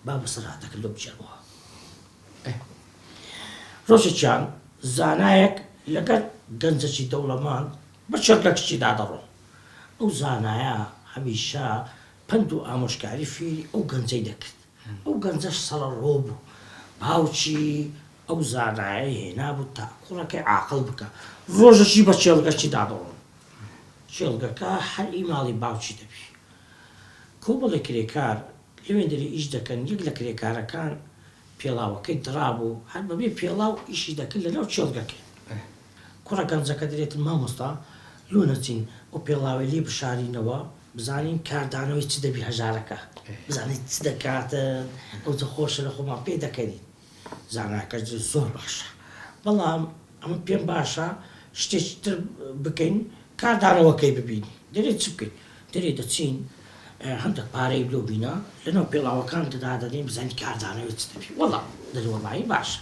با بەسەرهاتەکە لۆ بجێڕەوە. ڕۆژێکیان زانایەک لەگەر گەنجێکی دەوڵەماند بە چێرگەکشی دادەڕۆ. ئەو زانایە هەمیشە پند و ئامۆژگاری فێری ئەو گەنجەی دەکرد. ئەو گەنجەش سەرەڕۆ بوو. باوکی ئەو زانایە هێنابوو تا کوڕەکەی عاقڵ بکە. ڕۆژێکی بە چێڵگەکی دادەڕۆن. چێڵگەکە هەر ئیماڵی باوکی دەبی. کۆمەڵی کرێکار لەوێن دەری ئیش دەکەن. یەک لە کرێکارەکان پێڵاوەکەی دڕابوو هەر بەبێ پێڵاو ئیشی دەکرد لەناو چێڵگەکەی. کوڕە گەنجەکە دەرێتن مامۆستا لۆ نەچین ئەو پێڵاوی لێ بشارینەوە بزانین کاردانەوەی چ دەبی هەژارەکە بزانیت چ دەکاتن ئەو جە خۆشە لە خۆمان پێ دەکەین. زاناکە زۆر باشە بەڵام ئەمە پێم باشە شتێکی تر بکەین کاردانەوەکەی ببینی. دەرێت چ بکەین؟ دەرێت دەچین هەندێک پارەی بلۆ بینە لەناو پێڵاوەکان دەدادەنین بزانین کاردانەوەی چ دەبی. وەڵام دەریوەڵایی باشە.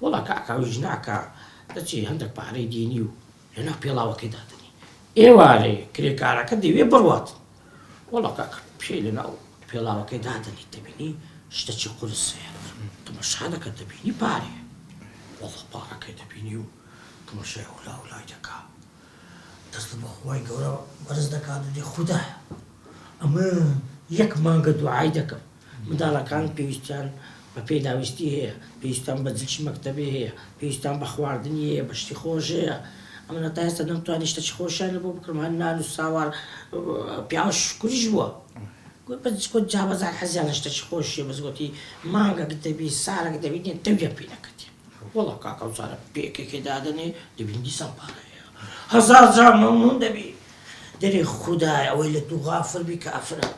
وەڵا کاکاویش ناکە دەچی هەندێک پارەی دێنی و لەناو پێڵاوەکەی دادنی. ئێوارێ کرێکارەکە دەوێ بڕوات. وەڵا کاکە پێ لەناو پێڵاوەکەی دادنی دەبینی شتێکی قورسەیە. تەماشا دەکەت دەبینی پارێ. وەڵا پارەکەی دەبینی و تەماشای هەولای دەکا. دەست بە خوای گەورە بەرز دەکات و دێ خودایە ئەمە یەک مانگە دوعای دەکەم. منداڵەکان پێویستیان بە پێداویستی هەیە، پێویستیان بە جلچی مەکتەبێ هەیە، پێویستیان بە خواردنی هەیە، بە شتی خۆش هەیە. ئەمە تا ئێستا نەمتوانی شتێکی خۆشیانە بۆ بکڕم هەر نان و ساوار پیاو شکوریش بووە. بەچکۆ جابەزار حەزیان لە شتێکی خۆشیە بەزگوتی مانگەک دەبی سارێک دەبینێ دەویە پێ نەکەتی. وەڵا کاکە و جارە پێکێکی دادەنێ دەبینی دیسان پارە هەیە. هەزار جار مەمنون دەبی. دەرێ خودایە ئەوەی لە دوو غافڵ بی کافرە.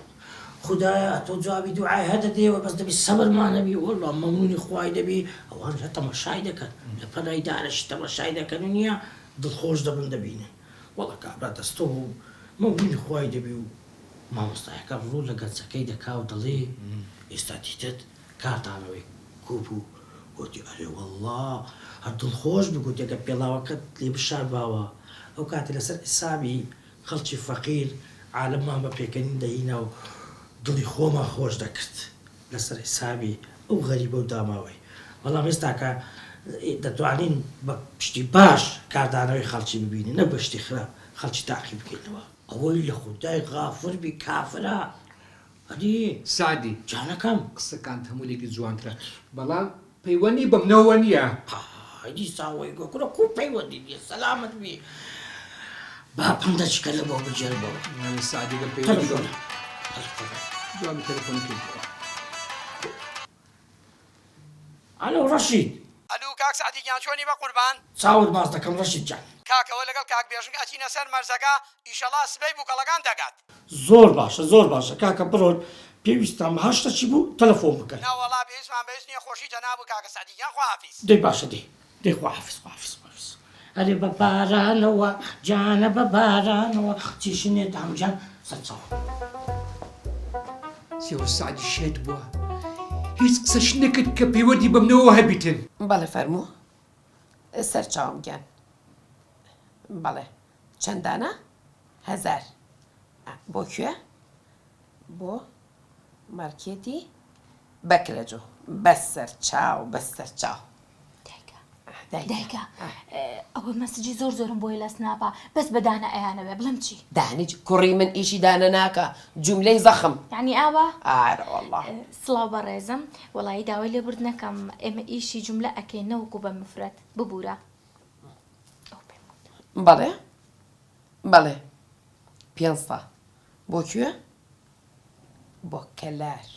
خودایە تۆ جوابی دوعای هەدە دێوە بەس دەبی سەبرمان نەبی وەڵا مەمنونی خوای دەبی. ئەوان هە تەماشای دەکەن لە پەلای دارەشی تەماشای دەکەن و نییە دڵخۆش دەبن دەبینێ. وەڵا کابرا دەستۆ و مەمنونی خوای دەبی و مامۆستایەکە ڕوو لە گەنجەکەی دەکا و دەڵێ ئێستا دیتت کاردانەوەی کووپ و گوتی ئەرێ وەڵا هەر دڵخۆش بگوت ئەگە پێڵاوەکەت لێ بشارباوە ئەو کاتی لەسەر حیسابی خەڵکی فەقیر عالەممان بە پێکەنین دەهینە و دڵی خۆمان خۆش دەکرد لەسەر حیسابی ئەو غەریبە و داماوەی. بەڵام ئێستاکە دەتوانین بە پشتی باش کاردانەوەی خەڵکی ببینین نە بە شتی خراپ خەڵکی تاقی بکەینەوە. ئەوەی لە خودای غافر بی کافرە. ئەدی سادی جانەکەم قسەکان هەموولێکی جوانترە بەڵام پەیوەندی بە منەوە نییە. هەدی ساوەی گۆکوڕە کو پەیوەندی نیە سەلامت بی. با پندەچکە لە بۆ بجێڕبەوە. سادی بە پەیوەندی جوابی تەلەفۆنەکەی ئەلۆ ڕەشید. ئەلو کاک سعدی گیان چۆنی بە قوربان؟ چاوت ماز دەکەم ڕەشید جان. کاکەوە لەگەڵ کاک بێژنگ ئەچینە سەر مەرزەکە ئیشەڵا سبەی بووکەڵەکان دەگات. زۆر باشە زۆر باشە کاکە بڕۆن پێویستم هەشتە چی بوو تەلەفۆن بکەن. ناوەڵا پێویستمان بەهێز نییە خۆشی جەنابوو کاکە سعدی گیان خواحافیز. دەی باشە دەی خواحافیز خواحافیز. ئەرێ بە بارانەوە جانە بە بارانەوە چیشنێ دامجان سەرچاوە. سێوە سعدی شێت بووە هیچ قسەش نەکرد کە پەیوەندی بە منەوە هەبیتن. بەڵێ فەرموو سەرچاوم گیان. بەڵێ چەندانە؟ 1000 بۆ کوێ؟ بۆ مارکێتی بەکرەجۆ بەسەر چاو بەسەر چاو. دایکە ئەوە مەسجی زۆر زۆرم بۆی لەس ناپا بەس بەدانە ئەیانەوێ بڵم چی؟ دانیج کوڕی من ئیشی دانە ناکە جوملەی زەخم. یعنی ئاوە؟ ئارە وەڵڵا. سڵاو بەڕێزم وەڵایی داوای لێبورد نەکەم ئێمە ئیشی جوملە ئەکەین نەوەکو بە مفرەت ببوورە. بەڵێ بەڵێ 500 بۆ کوێ؟ بۆ کەلار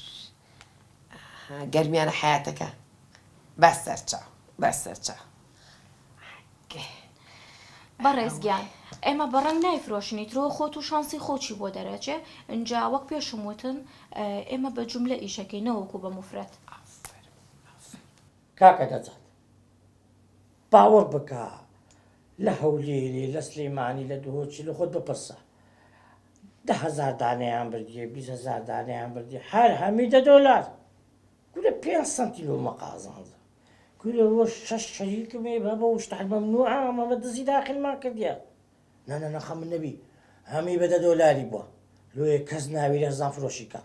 گەرمیانە حیاتەکە بەسەر چاو بەسەر چاو. بەڕێزگیان ئێمە بەڕەنگ نایفرۆشنی ترۆ خۆت و شانسی خۆچی بۆ دەرەچێ ئەجا وەک پێشم وتن ئێمە بە جوملە ئیشەکەی نەوەکو بە مفرەت. کاکە دەچات باوەڕ بکە لە هەولێری لە سلێمانی لە دوهۆچی لە خۆت بپرسە 10,000 دانەیان بردیە 20,000 دانەیان بردی هەر هەمیدە دۆلار گورە 5 سنتیلۆ مەقازانزە گورە وە 6 شەریکمێ بە بە وشتحل مەمنوعە ئەمە بە دزی داخلمان کردیە نەنە نەخە من نەبی هەمی بەدە دۆلاری بووە لۆیە کەس ناوی لە زان فرۆشیکە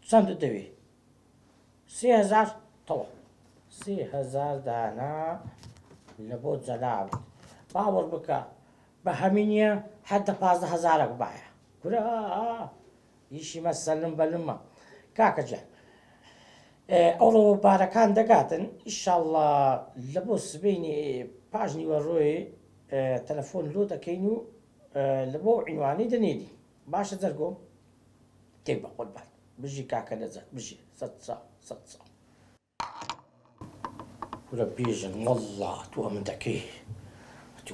چەندت دەوێ 3000 تەواو 3000 دانا لە بۆ جەلابت باوەڕ بکە بە هەمینیە حەدە 15000 باە کورە ئیشی مەسەلم بەلمە کاکەجان ئەوڵۆ بارەکان دەگاتن ئیشاءڵڵا لە بۆ سبەینی پاش نیوەڕۆی تەلەفۆن لۆ دەکەین و لە بۆ عینوانی دەنێنی باشە جەرگۆم تێک بە قوربان بژی کاکە نەجات بژی سەد ساڵ وەرە بێژن وەڵڵا تۆ ئەمە دەکەی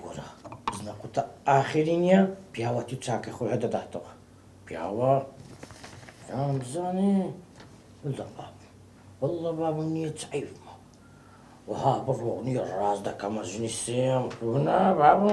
وەرە بزنە قوتە ئاخری نییە پیاوەتی و چاکە خۆی هەدەداتەوە پیاوە بزانێ وڵە باب وەڵڵە بابم نییە چایفمە وها بڕۆ نییە ڕاست دەکەمە ژنی سێم ڕوونا بابم